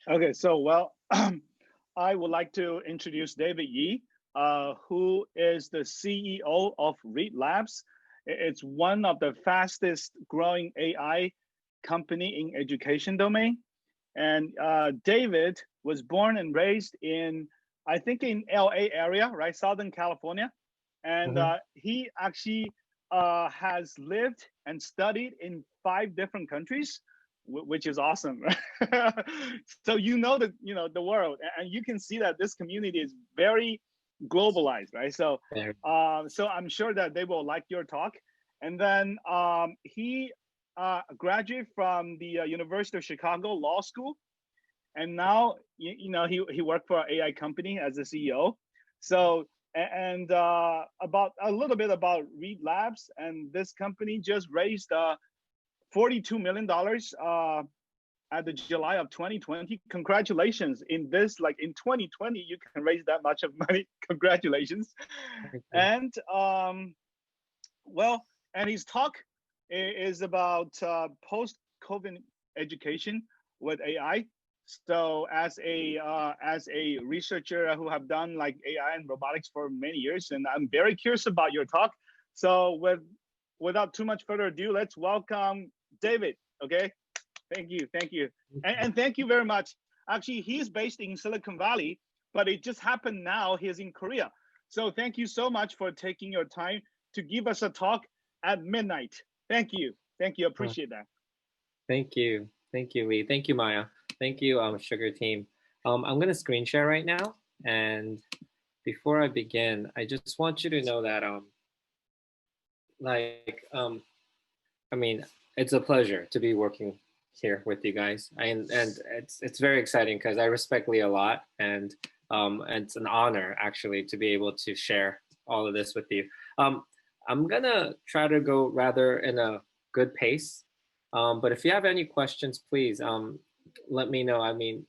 Okay, so well, I would like to introduce David Yi, who is the CEO of Reid Labs. It's one of the fastest growing AI company in education domain. And David was born and raised in, I think in LA area, right? Southern California. And Mhm. he actually has lived and studied in 5 different countries, which is awesome. So the world, and you can see that this community is very globalized, right? So There. so I'm sure that they will like your talk. And then he graduated from the University of Chicago Law School, and now he worked for an AI company as a CEO. So and about a little bit about Reid Labs, and this company just raised $42 million at the July of 2020. Congratulations! In this, like in 2020, you can raise that much of money. Congratulations! Thank you. And well, and his talk is about post-COVID education with AI. So as a researcher who have done like AI and robotics for many years, and I'm very curious about your talk. So without too much further ado, let's welcome David. Okay, thank you, and thank you very much. Actually, he's based in Silicon Valley, but it just happened now he's in Korea. So thank you so much for taking your time to give us a talk at midnight. Thank you, Uh, appreciate that. Thank you. Thank you, Lee. Thank you, Maya. Thank you, Sugar Team. I'm gonna screen share right now, and before I begin, I just want you to know that like I mean, it's a pleasure to be working here with you guys, and it's very exciting because I respect Lee a lot, and it's an honor actually to be able to share all of this with you. I'm gonna try to go rather in a good pace, but if you have any questions, please let me know. I mean,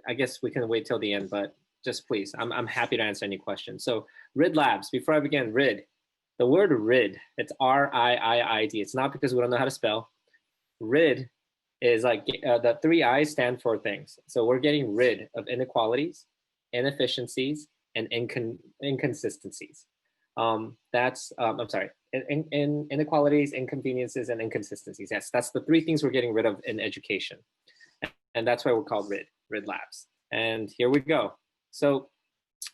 I guess we can wait till the end, but just please, I'm happy to answer any questions. So Reid Labs, before I begin, Reid, the word Reid, it's R-I-I-I-D. It's not because we don't know how to spell. Rid is like the 3 I's stand for things. So we're getting rid of inequalities, inefficiencies, and inconsistencies. I'm sorry, inequalities, inconveniences, and inconsistencies. Yes, that's the 3 things we're getting rid of in education. And that's why we're called Reid Labs. And here we go. So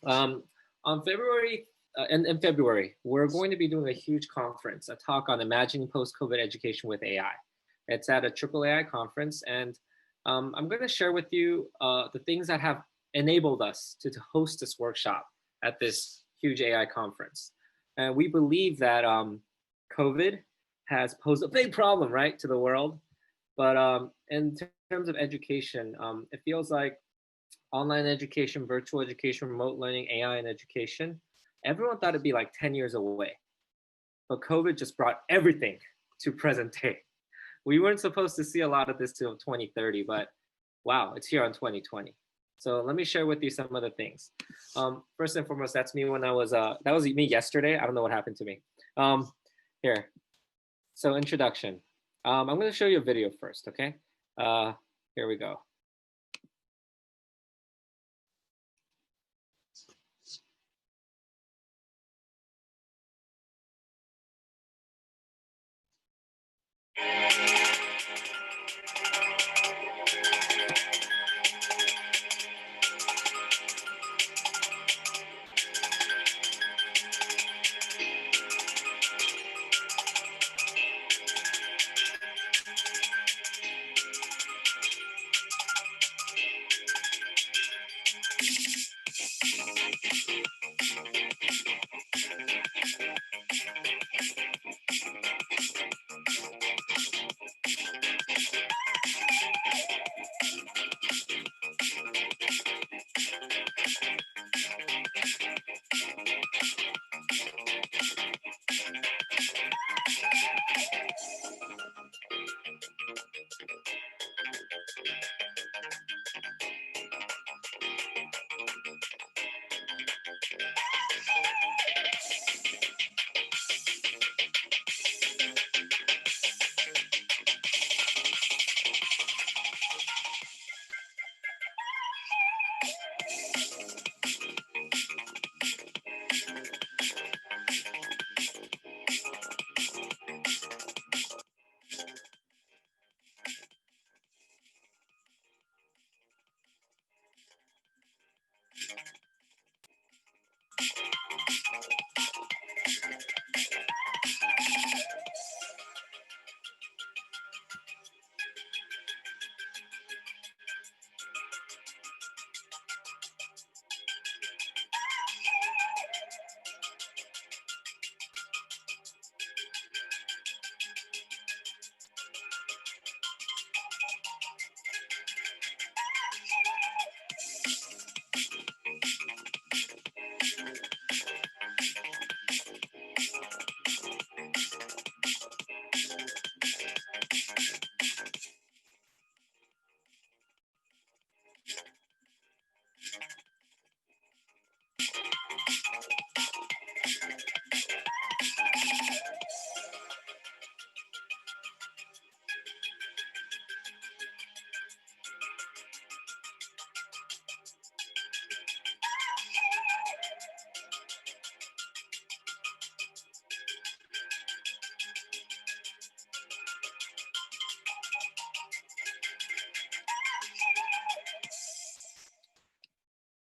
on February, in February, we're going to be doing a huge conference, a talk on imagining post-COVID education with AI. It's at a triple AI conference, and I'm going to share with you the things that have enabled us to host this workshop at this huge AI conference. And we believe that COVID has posed a big problem, right, to the world. But in terms of education, it feels like online education, virtual education, remote learning, AI in education, everyone thought it'd be like 10 years away. But COVID just brought everything to present day. We weren't supposed to see a lot of this till 2030, but wow, it's here on 2020. So let me share with you some of the things. First and foremost, that's me when I was, that was me yesterday. I don't know what happened to me. Here, so introduction. I'm gonna show you a video first, okay? Here we go.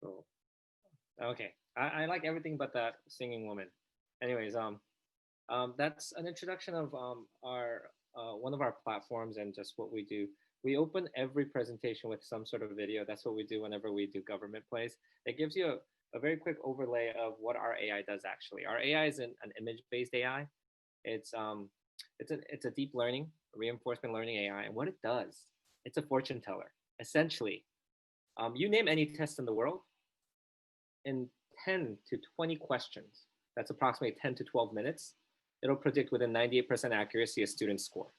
Cool. Okay, I like everything but that singing woman. Anyways, that's an introduction of our one of our platforms and just what we do. We open every presentation with some sort of video. That's what we do whenever we do government plays. It gives you a very quick overlay of what our AI does actually. Our AI is an image-based AI. It's it's a deep learning, reinforcement learning AI, and what it does, it's a fortune teller. Essentially, you name any test in the world, in 10 to 20 questions, that's approximately 10 to 12 minutes, it'll predict within 98% accuracy a student's score.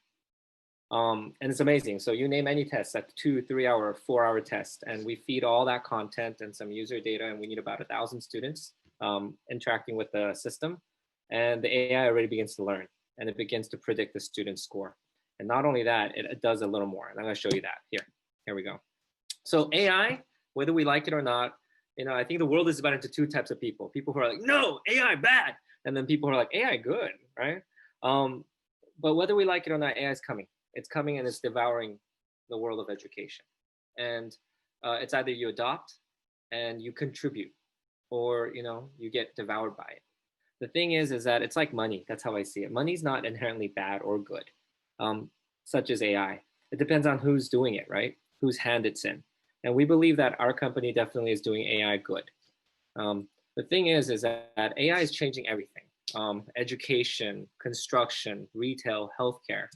And it's amazing. So you name any test, that 2, 3 hour, 4 hour test, and we feed all that content and some user data, and we need about 1,000 students interacting with the system. And the AI already begins to learn, and it begins to predict the student's score. And not only that, it does a little more. And I'm going to show you that here. Here we go. So AI, whether we like it or not, I think the world is divided into two types of people. People who are like, no, AI bad. And then people who are like, AI good, right? But whether we like it or not, AI is coming. It's coming and it's devouring the world of education. And it's either you adopt and you contribute, or you get devoured by it. The thing is that it's like money. That's how I see it. Money's not inherently bad or good, such as AI. It depends on who's doing it, right? Whose hand it's in. And we believe that our company definitely is doing AI good. The thing is that AI is changing everything. Education, construction, retail, healthcare.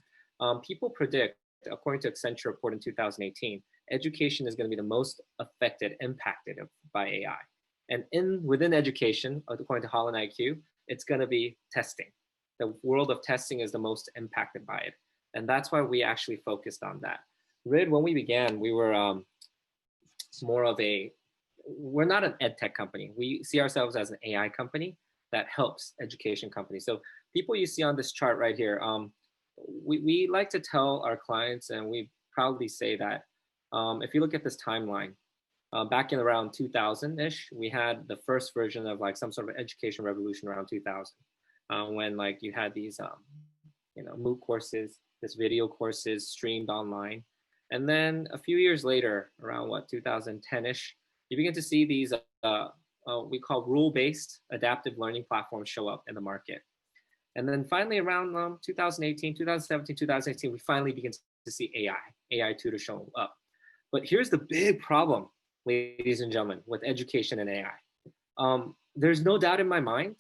People predict, according to Accenture report in 2018, education is going to be the most affected, impacted by AI. And within education, according to Holland IQ, it's going to be testing. The world of testing is the most impacted by it. And that's why we actually focused on that. Reid, when we began, we were we're not an ed tech company. We see ourselves as an AI company that helps education companies. So people you see on this chart right here, we like to tell our clients, and we proudly say that if you look at this timeline, back in around 2000-ish, we had the first version of like some sort of education revolution around 2000, when like you had these MOOC courses, this video courses streamed online. And then a few years later, around 2010-ish, you begin to see these we call rule-based adaptive learning platforms show up in the market. And then finally around 2018, 2017, 2018, we finally begin to see AI tutor show up. But here's the big problem, ladies and gentlemen, with education and AI. There's no doubt in my mind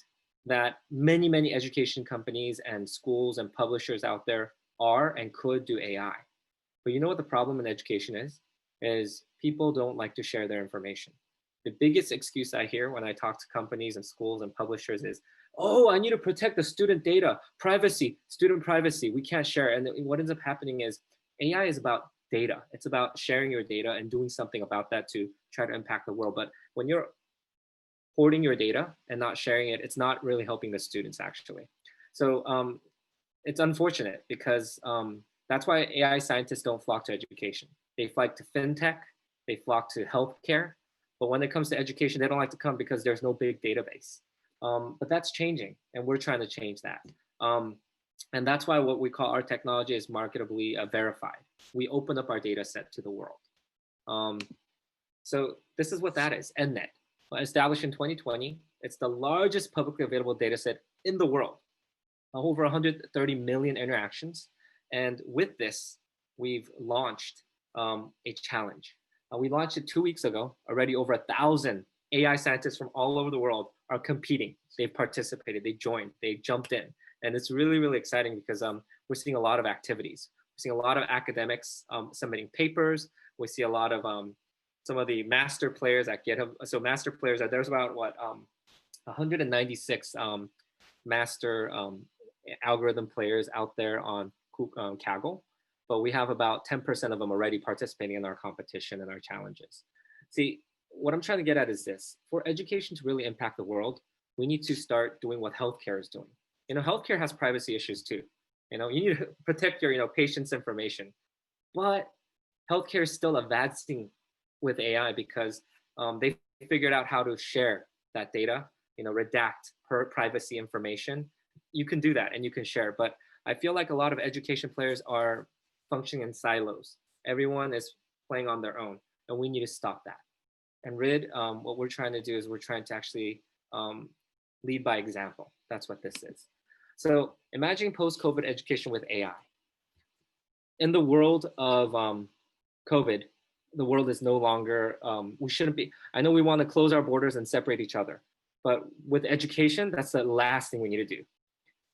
that many, many education companies and schools and publishers out there are and could do AI. But you know what the problem in education is people don't like to share their information. The biggest excuse I hear when I talk to companies and schools and publishers is, oh, I need to protect the student data, privacy, student privacy, we can't share. And what ends up happening is AI is about data. It's about sharing your data and doing something about that to try to impact the world. But when you're hoarding your data and not sharing it, it's not really helping the students actually. So it's unfortunate because that's why AI scientists don't flock to education. They flock to fintech, they flock to healthcare, but when it comes to education, they don't like to come because there's no big database. But that's changing, and we're trying to change that. And that's why what we call our technology is marketably verified. We open up our data set to the world. So this is what that is, EdNet. Established in 2020, it's the largest publicly available data set in the world. Over 130 million interactions. And with this, we've launched a challenge. We launched it 2 weeks ago. Already over 1,000 AI scientists from all over the world are competing. They've participated, they joined, they jumped in. And it's really, really exciting because we're seeing a lot of activities. We're seeing a lot of academics submitting papers. We see a lot of some of the master players at GitHub. So master players, there's about 196 master algorithm players out there on Kaggle. but we have about 10% of them already participating in our competition and our challenges. See, what I'm trying to get at is this: for education to really impact the world, we need to start doing what healthcare is doing. Healthcare has privacy issues too. You need to protect your, patient's information, but healthcare is still advancing with AI because they figured out how to share that data, redact per privacy information. You can do that and you can share, but I feel like a lot of education players are functioning in silos. Everyone is playing on their own, and we need to stop that. And Reid, what we're trying to do is we're trying to actually lead by example. That's what this is. So imagine post-COVID education with AI. In the world of COVID, the world is no longer, we shouldn't be, I know we want to close our borders and separate each other, but with education, that's the last thing we need to do.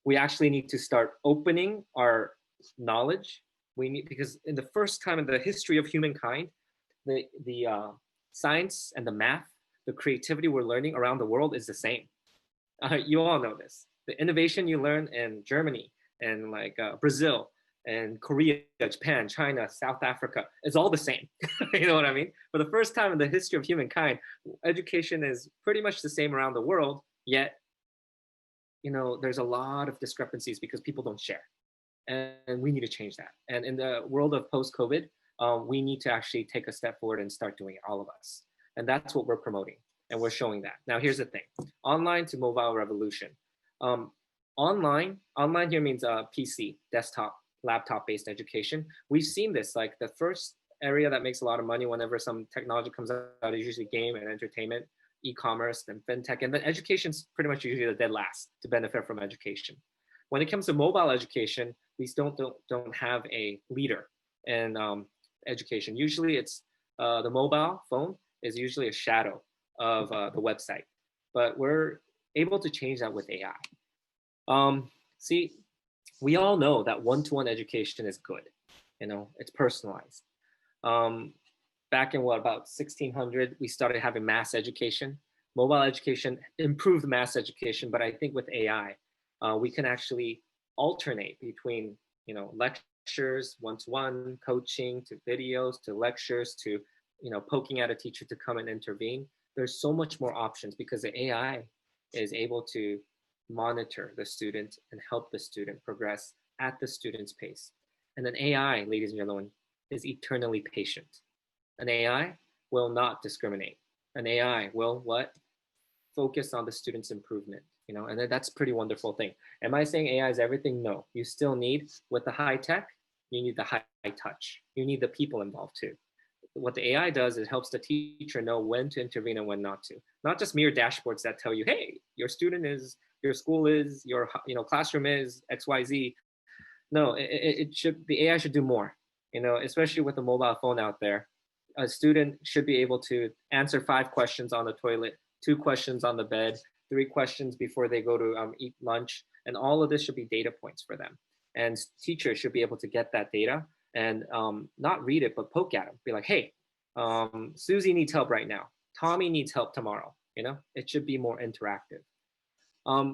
We actually need to start opening our knowledge. Because in the first time in the history of humankind, the science and the math, the creativity we're learning around the world is the same. You all know this. The innovation you learn in Germany and Brazil and Korea, Japan, China, South Africa, it's all the same. You know what I mean? For the first time in the history of humankind, education is pretty much the same around the world, yet, there's a lot of discrepancies because people don't share. And we need to change that. And in the world of post-COVID, we need to actually take a step forward and start doing it, all of us. And that's what we're promoting. And we're showing that. Now, here's the thing. Online to mobile revolution. Online here means PC, desktop, laptop-based education. We've seen this, like the first area that makes a lot of money whenever some technology comes out is usually game and entertainment, e-commerce, then fintech, and then education's pretty much usually the dead last to benefit from education. When it comes to mobile education, we still don't have a leader in education. Usually it's the mobile phone is usually a shadow of the website, but we're able to change that with AI. See, we all know that one-to-one education is good. It's personalized. Back in about 1600, we started having mass education. Mobile education improved mass education, but I think with AI, we can actually alternate between, lectures, one-to-one, coaching, to videos, to lectures, to, poking at a teacher to come and intervene. There's so much more options because the AI is able to monitor the student and help the student progress at the student's pace. And an AI, ladies and gentlemen, is eternally patient. An AI will not discriminate. An AI will what? Focus on the student's improvement, and that's a pretty wonderful thing. Am I saying AI is everything? No, you still need, with the high tech, you need the high touch. You need the people involved too. What the AI does is helps the teacher know when to intervene and when not to. Not just mere dashboards that tell you, hey, your student is, your school is, your classroom is XYZ. No, the AI should do more, especially with the mobile phone out there. A student should be able to answer 5 questions on the toilet, 2 questions on the bed, 3 questions before they go to eat lunch. And all of this should be data points for them. And teachers should be able to get that data and not read it, but poke at them. Be like, hey, Susie needs help right now. Tommy needs help tomorrow. It should be more interactive.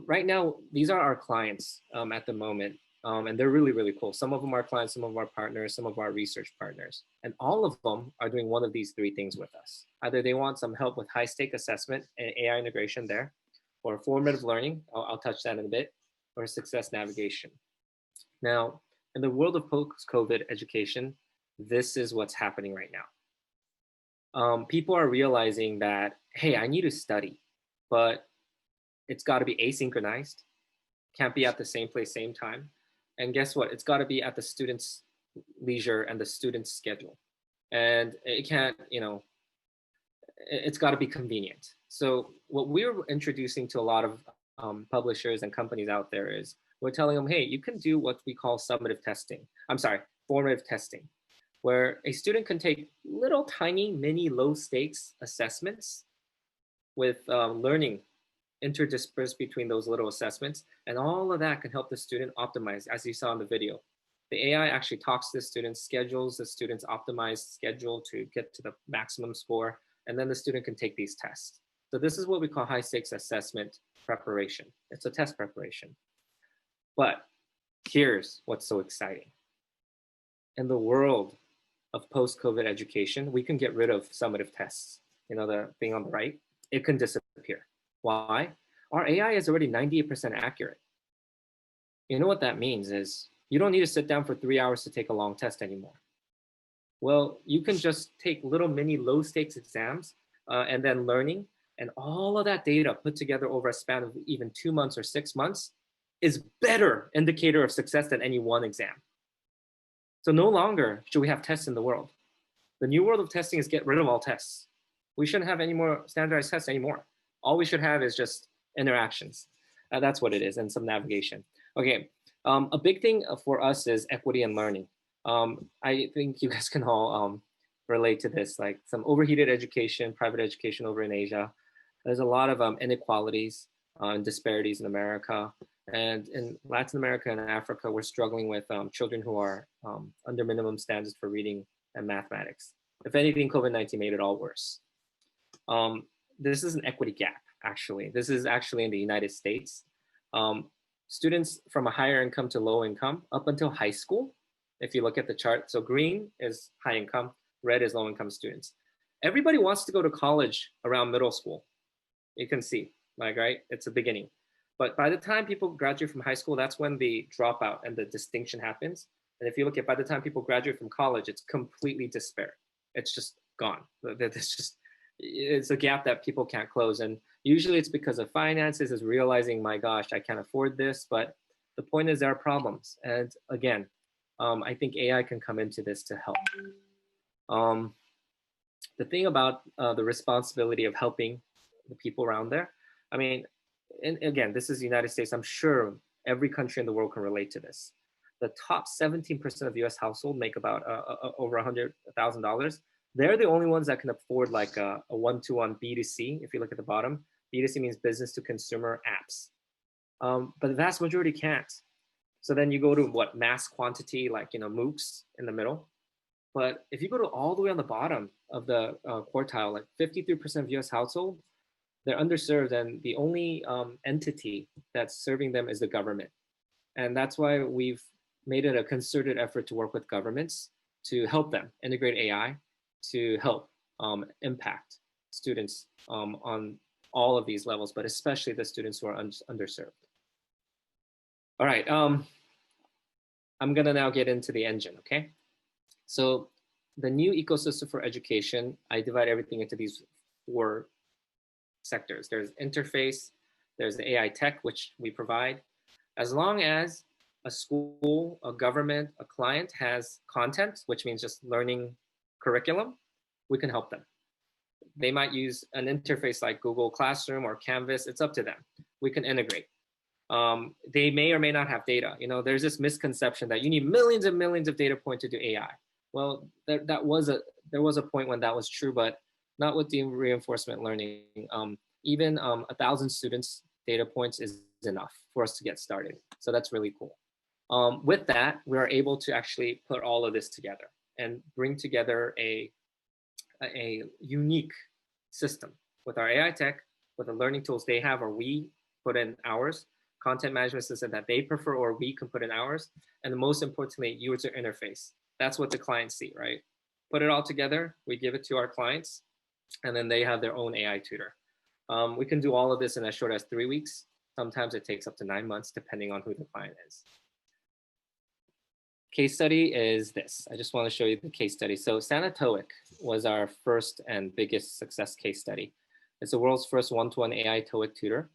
Right now, these are our clients at the moment. And they're really, really cool. Some of them are clients, some of them are partners, some of our research partners. And all of them are doing one of these 3 things with us. Either they want some help with high-stake assessment and AI integration there, or formative learning, I'll touch that in a bit, or success navigation. Now, in the world of post-COVID education, this is what's happening right now. People are realizing that, hey, I need to study, but it's got to be asynchronized, can't be at the same place, same time. And guess what? It's got to be at the student's leisure and the student's schedule. And it can't, it's got to be convenient. So what we're introducing to a lot of publishers and companies out there is we're telling them, hey, you can do what we call formative testing, where a student can take little tiny mini low stakes assessments with learning interdispersed between those little assessments, and all of that can help the student optimize, as you saw in the video. The AI actually talks to the student, schedules the student's optimized schedule to get to the maximum score, and then the student can take these tests. So this is what we call high stakes assessment preparation. It's a test preparation. But here's what's so exciting. in the world of post-COVID education, we can get rid of summative tests. The thing on the right, it can disappear. Why? Our AI is already 98% accurate. You know what that means is you don't need to sit down for 3 hours to take a long test anymore. Well, you can just take little mini low stakes exams and then learning, and all of that data put together over a span of even 2 months or 6 months is better indicator of success than any one exam. So no longer should we have tests in the world. The new world of testing is get rid of all tests. We shouldn't have any more standardized tests anymore. All we should have is just interactions. That's what it is, and some navigation. Okay, a big thing for us is equity and learning. I think you guys can all relate to this, like some overheated education, private education over in Asia. There's a lot of inequalities and disparities in America. And in Latin America and Africa, we're struggling with children who are under minimum standards for reading and mathematics. If anything, COVID-19 made it all worse. This is an equity gap, actually. This is actually in the United States. Students from a higher income to low income up until high school, if you look at the chart, so green is high income, red is low income students. Everybody wants to go to college around middle school. You can see, like, right? It's a beginning. But by the time people graduate from high school, that's when the dropout and the distinction happens. And if you look at by the time people graduate from college, it's completely despair. It's just gone. It's a gap that people can't close. And usually it's because of finances, is realizing, my gosh, I can't afford this. But the point is there are problems. And again, I think AI can come into this to help. The thing about the responsibility of helping the people around there, I mean, and again, this is the United States. I'm sure every country in the world can relate to this. The top 17% of US households make about over $100,000. They're the only ones that can afford like a one-to-one B2C. If you look at the bottom, B2C means business to consumer apps. But the vast majority can't. So then you go to what, mass quantity, like, MOOCs in the middle. But if you go to all the way on the bottom of the quartile, like 53% of US households, they're underserved, and the only entity that's serving them is the government. And that's why we've made it a concerted effort to work with governments to help them integrate AI to help impact students on all of these levels, but especially the students who are underserved. All right, I'm gonna now get into the engine, okay? So the new ecosystem for education, I divide everything into these 4 sectors. There's interface, there's the AI tech, which we provide. As long as a school, a government, a client has content, which means just learning curriculum, we can help them. They might use an interface like Google Classroom or Canvas. It's up to them. We can integrate. They may or may not have data. There's this misconception that you need millions and millions of data points to do AI. Well, there was a point when that was true, but not with the reinforcement learning. Even 1,000 students data points is enough for us to get started. So that's really cool. With that, we are able to actually put all of this together and bring together a unique system with our AI tech, with the learning tools they have or we put in ours, content management system that they prefer or we can put in ours, and most importantly, user interface. That's what the clients see, right? Put it all together, we give it to our clients, and then they have their own AI tutor. We can do all of this in as short as 3 weeks. Sometimes it takes up to 9 months, depending on who the client is. Case study is this. I just want to show you the case study. So Sanatoic was our first and biggest success case study. It's the world's first one-to-one AI TOEIC tutor.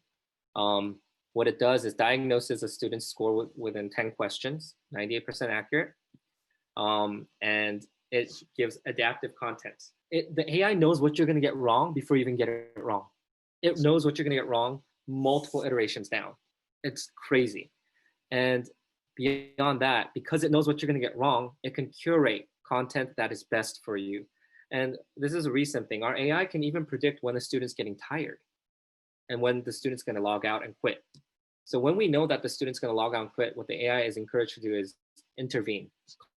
What it does is diagnoses a student's score within 10 questions, 98% accurate, and it gives adaptive content. The AI knows what you're going to get wrong before you even get it wrong. It knows what you're going to get wrong multiple iterations down. It's crazy. And beyond that, because it knows what you're going to get wrong, it can curate content that is best for you. And this is a recent thing. Our AI can even predict when a student's getting tired and when the student's going to log out and quit. So when we know that the student's going to log out and quit, what the AI is encouraged to do is intervene,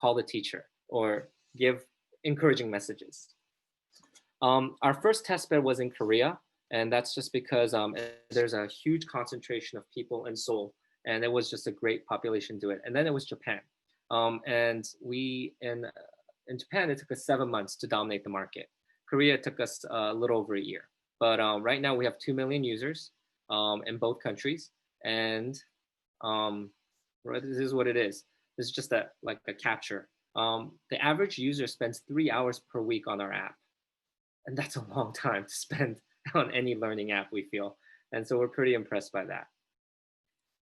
call the teacher, or give encouraging messages. Our first test bed was in Korea, and that's just because there's a huge concentration of people in Seoul, and it was just a great population to it. And then it was Japan. And in Japan, it took us 7 months to dominate the market. Korea took us a little over a year. But right now we have 2 million users in both countries. And this is what it is. This is just a capture. The average user spends 3 hours per week on our app. And that's a long time to spend on any learning app, we feel. And so we're pretty impressed by that.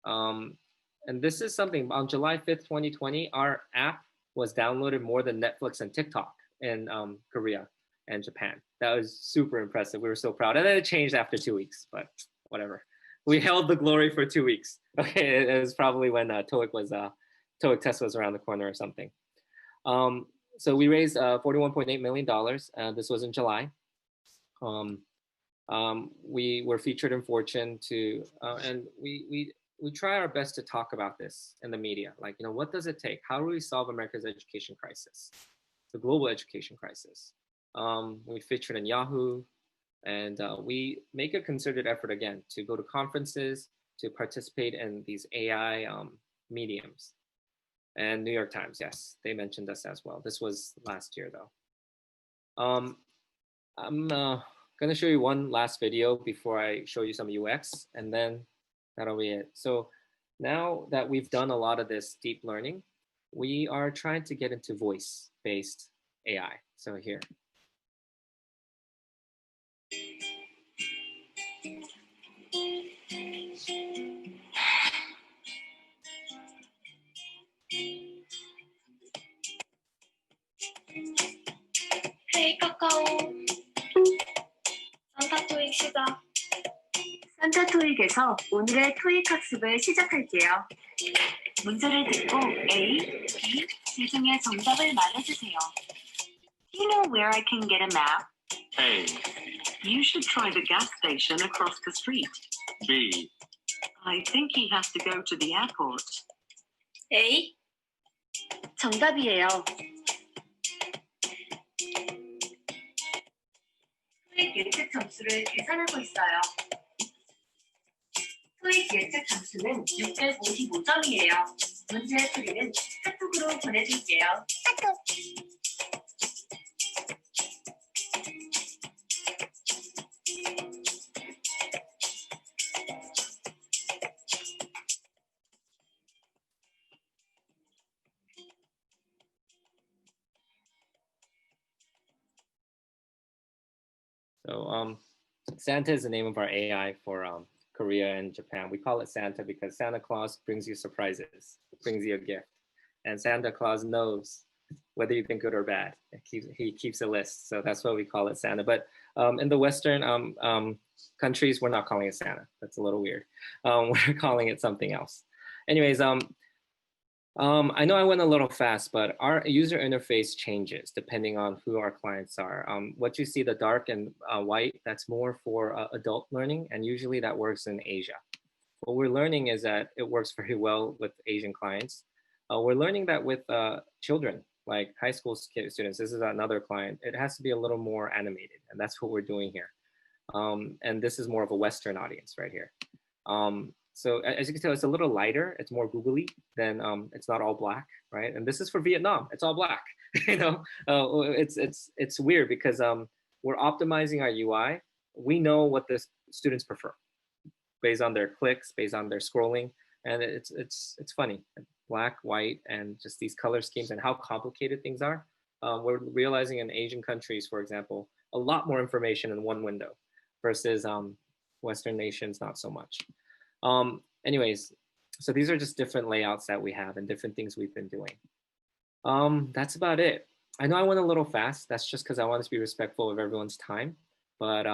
And this is something, on July 5th, 2020, our app was downloaded more than Netflix and TikTok in Korea and Japan. That was super impressive. We were so proud. And then it changed after 2 weeks, but whatever. We held the glory for 2 weeks. Okay, it was probably when TOEIC test was around the corner or something. So we raised $41.8 million. This was in July. We were featured in Fortune and we try our best to talk about this in the media. Like, what does it take? How do we solve America's education crisis, the global education crisis? We featured in Yahoo, and we make a concerted effort again to go to conferences, to participate in these AI mediums. And New York Times, yes, they mentioned us as well. This was last year though. I'm gonna show you one last video before I show you some UX, and then that'll be it. So now that we've done a lot of this deep learning, we are trying to get into voice-based AI. So here. Hey, 카카오. 산타 토익 시작. 산타 토익에서 오늘의 토익 학습을 시작할게요. 문제를 듣고 A, B, C 중에 정답을 말해주세요. Do you know where I can get a map? A. You should try the gas station across the street. B. I think he has to go to the airport. A. 정답이에요. 토익 예측 점수를 계산하고 있어요. 토익 예측 점수는 655점이에요. 문제 풀이는 카톡으로 보내줄게요. 카톡. So Santa is the name of our AI for Korea and Japan. We call it Santa because Santa Claus brings you surprises, brings you a gift. And Santa Claus knows whether you've been good or bad. He keeps a list. So that's why we call it Santa. But in the Western countries, we're not calling it Santa. That's a little weird. We're calling it something else. Anyways, I know I went a little fast, but our user interface changes depending on who our clients are. What you see, the dark and white, that's more for adult learning, and usually that works in Asia. What we're learning is that it works very well with Asian clients. We're learning that with children, like high school students. This is another client. It has to be a little more animated, and that's what we're doing here. And this is more of a Western audience right here. So as you can tell, it's a little lighter. It's more googly than it's not all black, right? And this is for Vietnam. It's all black. It's weird because we're optimizing our UI. We know what the students prefer based on their clicks, based on their scrolling, and it's funny. Black, white, and just these color schemes and how complicated things are. We're realizing in Asian countries, for example, a lot more information in one window versus Western nations, not so much. Anyways, so these are just different layouts that we have and different things we've been doing. That's about it. I know I went a little fast. That's just because I want to be respectful of everyone's time. But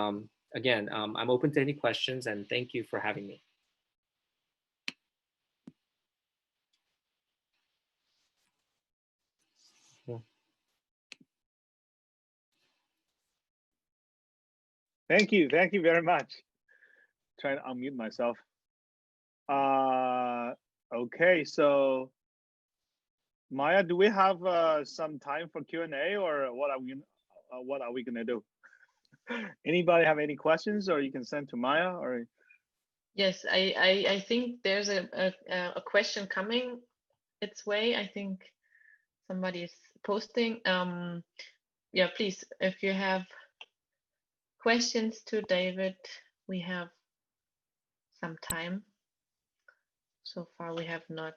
again, I'm open to any questions, and thank you for having me. Thank you very much. Trying to unmute myself. Okay, so Maya, do we have some time for Q&A, or what are we gonna do? Anybody have any questions, or you can send to Maya, or? Yes, I think there's a question coming. its way. I think somebody is posting. Yeah, please, if you have questions to David, we have some time. So far, we have not.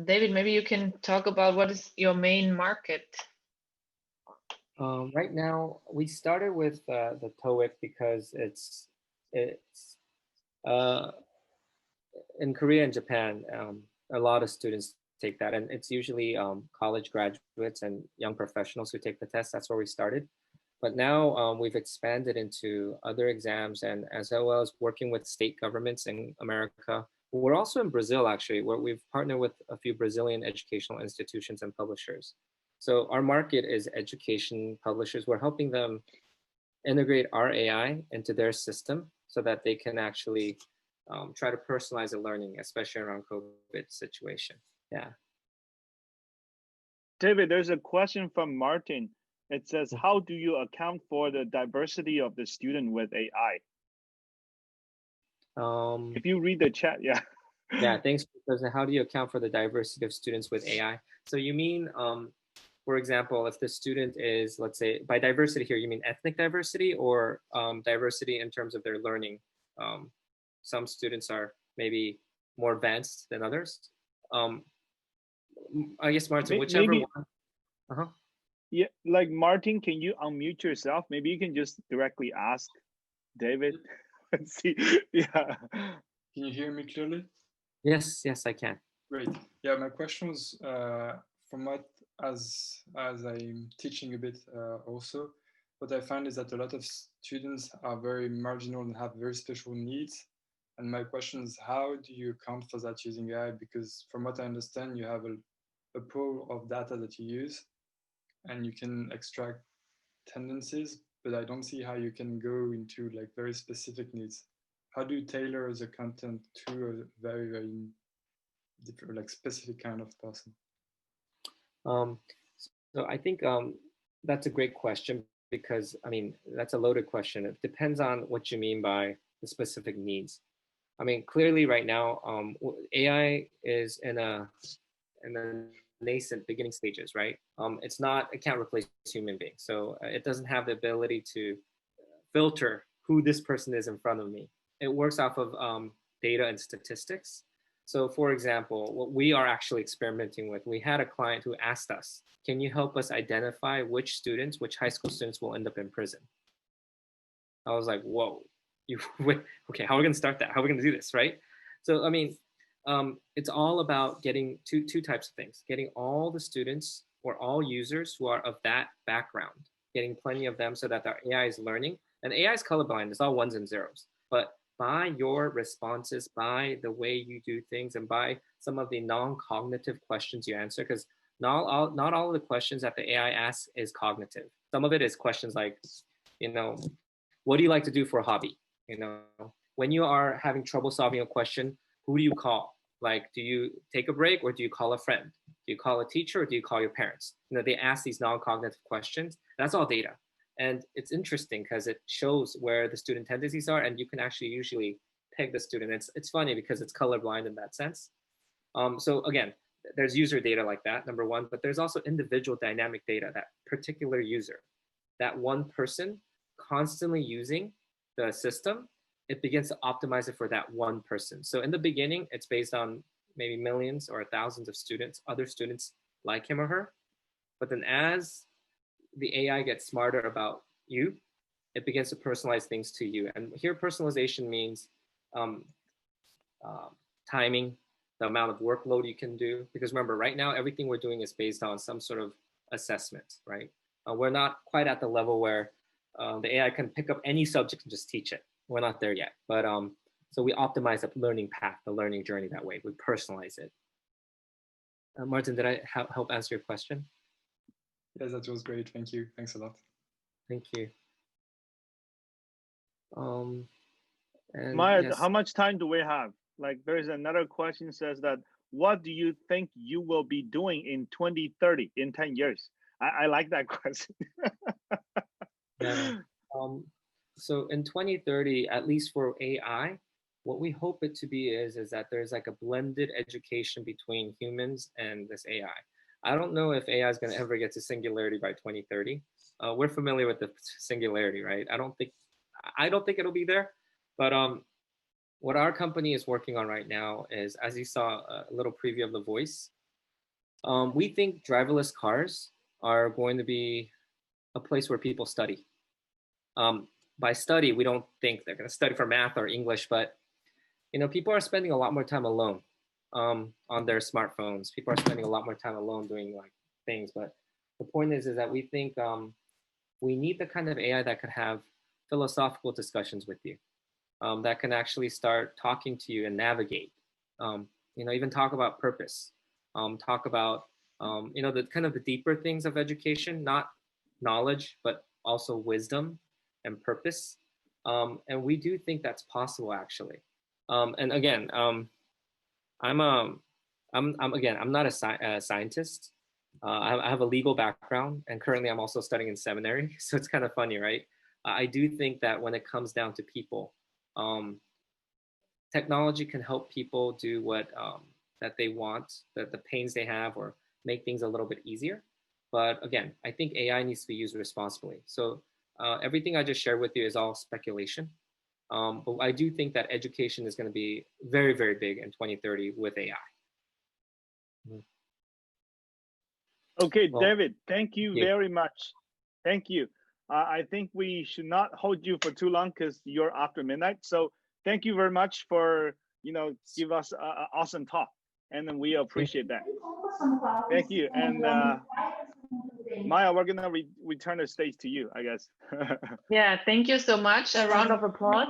David, maybe you can talk about what is your main market. Right now, we started with the TOEIC because it's in Korea and Japan. A lot of students take that, and it's usually college graduates and young professionals who take the test. That's where we started. But now we've expanded into other exams, and as well as working with state governments in America. We're also in Brazil, actually, where we've partnered with a few Brazilian educational institutions and publishers. So our market is education publishers. We're helping them integrate our AI into their system so that they can actually try to personalize the learning, especially around COVID situation. Yeah. David, there's a question from Martin. It says, how do you account for the diversity of the student with AI? If you read the chat, yeah. Yeah, thanks. Because how do you account for the diversity of students with AI? So you mean, for example, if the student is, let's say, by diversity here, you mean ethnic diversity or diversity in terms of their learning? Some students are maybe more advanced than others. I guess, Martin, whichever maybe, one. Yeah, like Martin, can you unmute yourself? Maybe you can just directly ask David. Let's see. Yeah. Can you hear me clearly? Yes, yes, I can. Great. Yeah, my question was from what, as I'm teaching a bit also, what I find is that a lot of students are very marginal and have very special needs. And my question is, how do you account for that using AI? Because from what I understand, you have a pool of data that you use and you can extract tendencies, but I don't see how you can go into like very specific needs. How do you tailor the content to a very, very different, like specific kind of person? So I think that's a great question because, I mean, that's a loaded question. It depends on what you mean by the specific needs. I mean, clearly right now, AI is in a nascent beginning stages, right? It can't replace human beings. So it doesn't have the ability to filter who this person is in front of me. It works off of data and statistics. So for example, what we are actually experimenting with, we had a client who asked us, can you help us identify which high school students will end up in prison? I was like, whoa, okay, how are we gonna start that? How are we gonna do this, right? So, I mean, it's all about getting two types of things, getting all the students or all users who are of that background, getting plenty of them so that our AI is learning. And AI is colorblind, it's all ones and zeros. But by your responses, by the way you do things, and by some of the non-cognitive questions you answer, because not all of the questions that the AI asks is cognitive. Some of it is questions like, what do you like to do for a hobby? When you are having trouble solving a question, who do you call? Like, do you take a break or do you call a friend? Do you call a teacher or do you call your parents? They ask these non-cognitive questions. That's all data. And it's interesting because it shows where the student tendencies are, and you can actually usually peg the student. It's funny because it's colorblind in that sense. So again, there's user data like that, number one, but there's also individual dynamic data, that particular user, that one person constantly using the system, it begins to optimize it for that one person. So in the beginning, it's based on maybe millions or thousands of students, other students like him or her. But then as the AI gets smarter about you, it begins to personalize things to you. And here personalization means timing, the amount of workload you can do. Because remember, right now, everything we're doing is based on some sort of assessment, right? We're not quite at the level where the AI can pick up any subject and just teach it. We're not there yet. But so we optimize the learning path, the learning journey that way. We personalize it. Martin, did I help answer your question? Yes, that was great. Thank you. Thanks a lot. Thank you. Maya, yes. how much time do we have? Like, there's another question says that, what do you think you will be doing in 2030, in 10 years? I like that question. Yeah. So in 2030, at least for AI, what we hope it to be is that there's like a blended education between humans and this AI. I don't know if AI is going to ever get to singularity by 2030. We're familiar with the singularity, right? I don't think it'll be there, but what our company is working on right now is, as you saw a little preview of The Voice, we think driverless cars are going to be a place where people study. By study, we don't think they're going to study for math or English, but people are spending a lot more time alone on their smartphones. People are spending a lot more time alone doing like things. But the point is that we think we need the kind of AI that could have philosophical discussions with you, that can actually start talking to you and navigate, even talk about purpose, talk about, the kind of the deeper things of education, not knowledge, but also wisdom and purpose. And we do think that's possible, actually. And again, I'm not a scientist. I have a legal background, and currently I'm also studying in seminary. So it's kind of funny, right? I do think that when it comes down to people, technology can help people do what that they want, the pains they have, or make things a little bit easier. But again, I think AI needs to be used responsibly. So everything I just shared with you is all speculation. But I do think that education is going to be very, very big in 2030 with AI. Okay, Well, David, thank you very much. Thank you. I think we should not hold you for too long because you're after midnight. So thank you very much for, give us an awesome talk. And then we appreciate that. Thank you. And Maya, we're going to return the stage to you, I guess. Yeah, thank you so much. A round of applause.